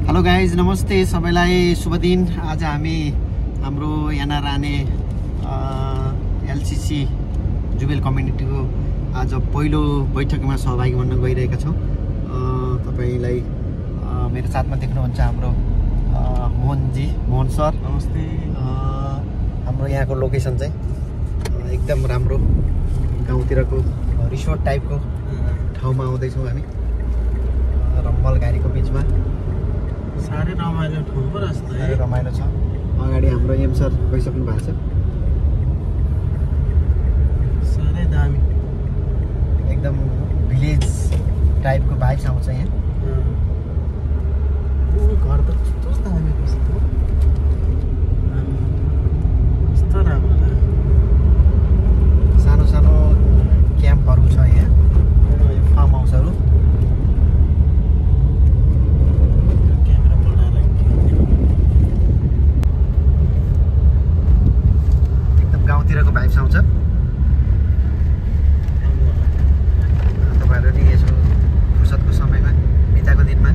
Hello guys, नमस्ते सबैलाई, शुभ दिन। आज हामी हाम्रो यहाँ रहने एलसीसी जुबेल कम्युनिटीको आज पहिलो बैठकमा सहभागी बन्न गइरहेका छौँ। तपाईलाई मेरो साथमा देख्नुहुन्छ हाम्रो मोहन सर। नमस्ते। हाम्रो यहाँको लोकेसन चाहिँ एकदम राम्रो गाउँतिरको रिसोर्ट टाइपको ठाउँमा आउँदैछौँ हामी, रम्बल गाडीको बिचमा। साह्रै रमाइलो ठाउँ पो रहेछ त। साह्रै रमाइलो छ। अगाडि हाम्रो एम सर गइसक्नु भएको छ। साह्रै दामी, एकदम भिलेज टाइपको भाइब्स आउँछ यहाँ। घर त कस्तो दामी कस्तो राम्रो लाग्यो। सानो सानो क्याम्पहरू छ यहाँ, फार्म हाउसहरू। क्यामेरा पल्टाएर एकदम गाउँतिरको भाइब्स आउँछ। तपाईँहरू नि यसो फुर्सदको समयमा, बिताको दिनमा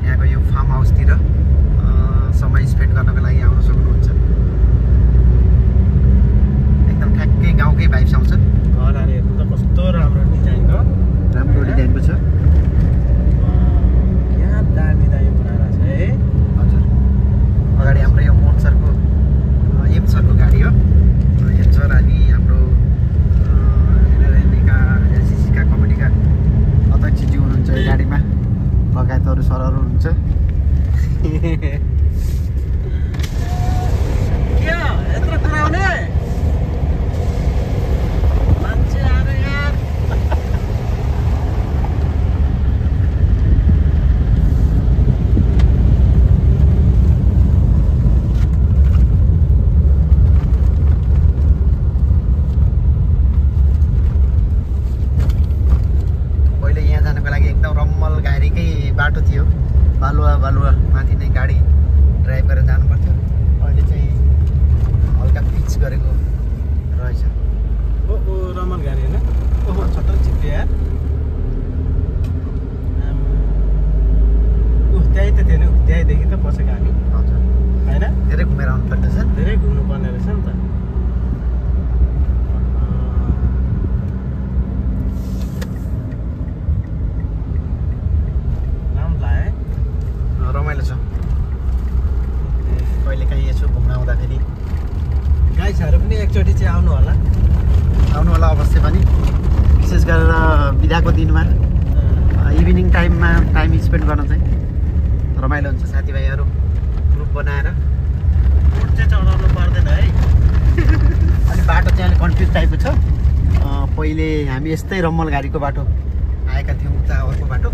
यहाँको यो फार्म हाउसतिर समय स्पेन्ड गर्नको लागि आउन सक्नुहुन्छ। एकदम ठ्याक्कै गाउँकै भाइब्स आउँछ। घरहरू हेर्नु त कस्तो राम्रो डिजाइनको, राम्रो डिजाइनको छ। क्या दामी दामी बनाएर छ है। हजुर, अगाडि हाम्रो यो मोहन सरको एम सरको गाडी हो। एम सर अनि हाम्रो एलसीसीका कमिटीका अध्यक्षज्यू हुनुहुन्छ यो गाडीमा, लगायत अरू सरहरू हुनुहुन्छ। क्या यत्रो कुराउने मान्छे आएर यार। पहिले यहाँ जानको लागि एकदम रम्मल गाडीकै बाटो थियो, बालुवा माथि नै गाडी ड्राइभ गरेर जानु पर्थ्यो। अहिले चाहिँ हल्का पिच गरेको रहेछ। ओ रमन गाडी होइन। ओहो छोटो चिप्ले यार। त्यही त थियो नि, त्यहीँदेखि त पसेको हामी हजुर, होइन। धेरै घुमेर आउनु पर्दछ। धेरै घुम्नु पर्ने रहेछ नि त। राम्रो लाग्यो है। रमाइलो छ। कहिलेकाहीँ यसो घुम्न आउँदाखेरि गाइसहरू पनि एकचोटि चाहिँ आउनु होला। आउनु होला अवश्य पनि। विशेष गरेर बिदाको दिनमा इभिनिङ टाइममा टाइम स्पेन्ड गर्न चाहिँ रमाइलो हुन्छ। साथीभाइहरू ग्रुप बनाएर। बोट चाहिँ चढाउनु पर्दैन है। अनि बाटो चाहिँ अलिक कन्फ्युज टाइपको छ। पहिले हामी यस्तै रम्मल गाडीको बाटो आएका थियौँ, उता अर्को बाटो।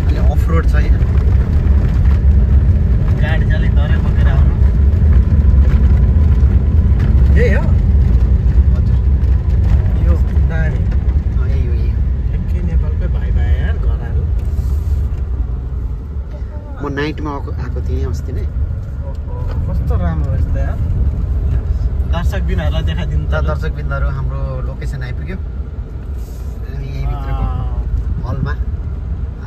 अहिले अफ रोड छ यहाँ। गाडी चाहिँ अलिक डरै बोकेर आउनु। यही हो। हजुर, यो दामी। यही हो यही हो। एकै नेपालकै भाइ यार घरहरू। म नाइटमा आएको थिएँ अस्ति नै। कस्तो राम्रो रहेछ त यार। दर्शक बिनहरूलाई देखाइदिनु त। दर्शकबिन्दहरू, हाम्रो लोकेसन आइपुग्यो। हामी यहीँ भित्रको हलमा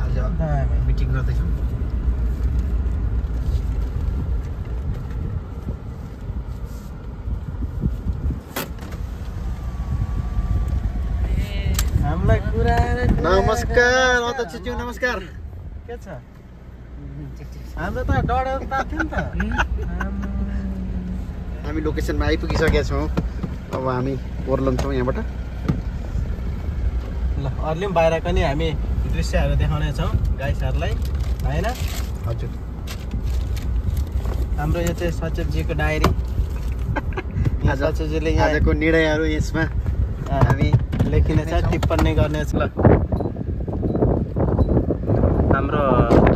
आज दामी। मिटिङ गर्दैछौँ। हामीलाई कुराएर नमस्कार अध्यक्षज्यू, नमस्कार। के छ? हाम्रो त डढेर तात्थ्यो नि त। हामी लोकेसनमा आइपुगिसकेका छौँ। अब हामी ओर्लन्छौँ यहाँबाट। ल अरूले पनि बाहिरको नि हामी दृश्यहरू देखाउने छौँ गाइसहरूलाई होइन। हजुर, हाम्रो यो चाहिँ सचिवजीको डायरी। यहाँ सचिवजीले यहाँ आजको निर्णयहरू यसमा हामी लेखिनेछ, टिप्पणी गर्नेछ। ल हाम्रो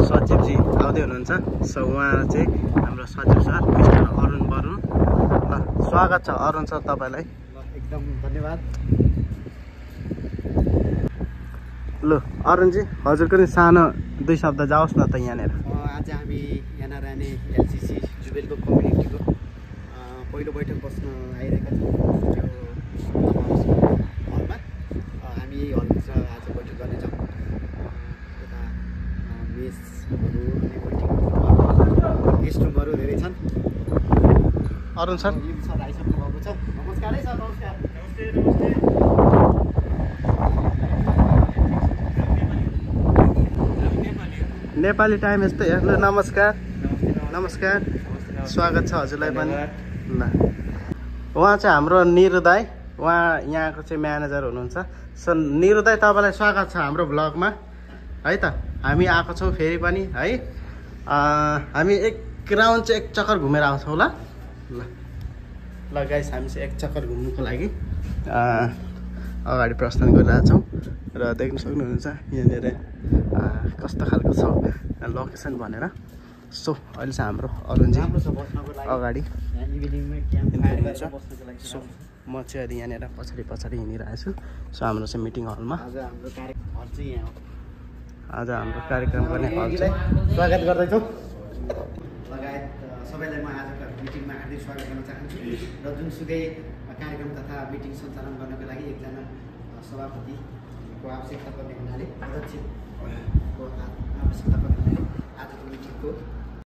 सचिवजी आउँदै हुनुहुन्छ। सो उहाँ चाहिँ हाम्रो सचिव सर मिस्टर अरुण बरुण। ल स्वागत छ अरुण सर तपाईँलाई। एकदम धन्यवाद। ल अरुणजी हजुरको नि सानो दुई शब्द जाओस् न त यहाँनिर। आज हामी यहाँ रहने एलसीसी जुबेलको कम्युनिटीको पहिलो बैठक बस्न आइरहेका छौँ यो हलमा। हामी यही हलभित्र आज बैठक गर्नेछौँ। यता बेसहरू गेस्ट रुमहरू धेरै छन्। अरुण सर सर आइसक्नु भएको छ। नमस्कार है सर। नमस्कार। नेपाली टाइम यस्तै हेर्नु। नमस्कार नमस्कार, स्वागत छ हजुरलाई पनि। ल उहाँ चाहिँ हाम्रो निरु दाई, उहाँ यहाँको चाहिँ म्यानेजर हुनुहुन्छ। सो निरु दाई तपाईँलाई स्वागत छ हाम्रो भ्लगमा है त। हामी आएको छौँ फेरि पनि है। हामी एक राउन्ड चाहिँ एक चक्कर घुमेर आउँछौँ ल। ल ल गाइस, हामी चाहिँ एक चक्कर घुम्नुको लागि अगाडि प्रस्थान गरिरहेछौँ र देख्न सक्नुहुन्छ यहाँनिर कस्तो खालको छ लोकेसन भनेर। सो अहिले चाहिँ हाम्रो अरुणजी अगाडि हिँड्नुहुन्छ। सो म चाहिँ अहिले यहाँनिर पछाडि हिँडिरहेको छु। सो हाम्रो चाहिँ मिटिङ हलमा आज हाम्रो कार्यक्रम गर्ने हल चाहिँ स्वागत गर्दैछौँ। लगायत सबैलाई म आजको मिटिङमा हार्दिक स्वागत गर्न चाहन्छु। र जुनसुकै कार्यक्रम तथा मिटिङ सञ्चालन गर्नको लागि एकजना सभापतिको आवश्यकता पर्ने हुनाले, अध्यक्षको आवश्यकता पर्ने हुनाले आजको मिटिङको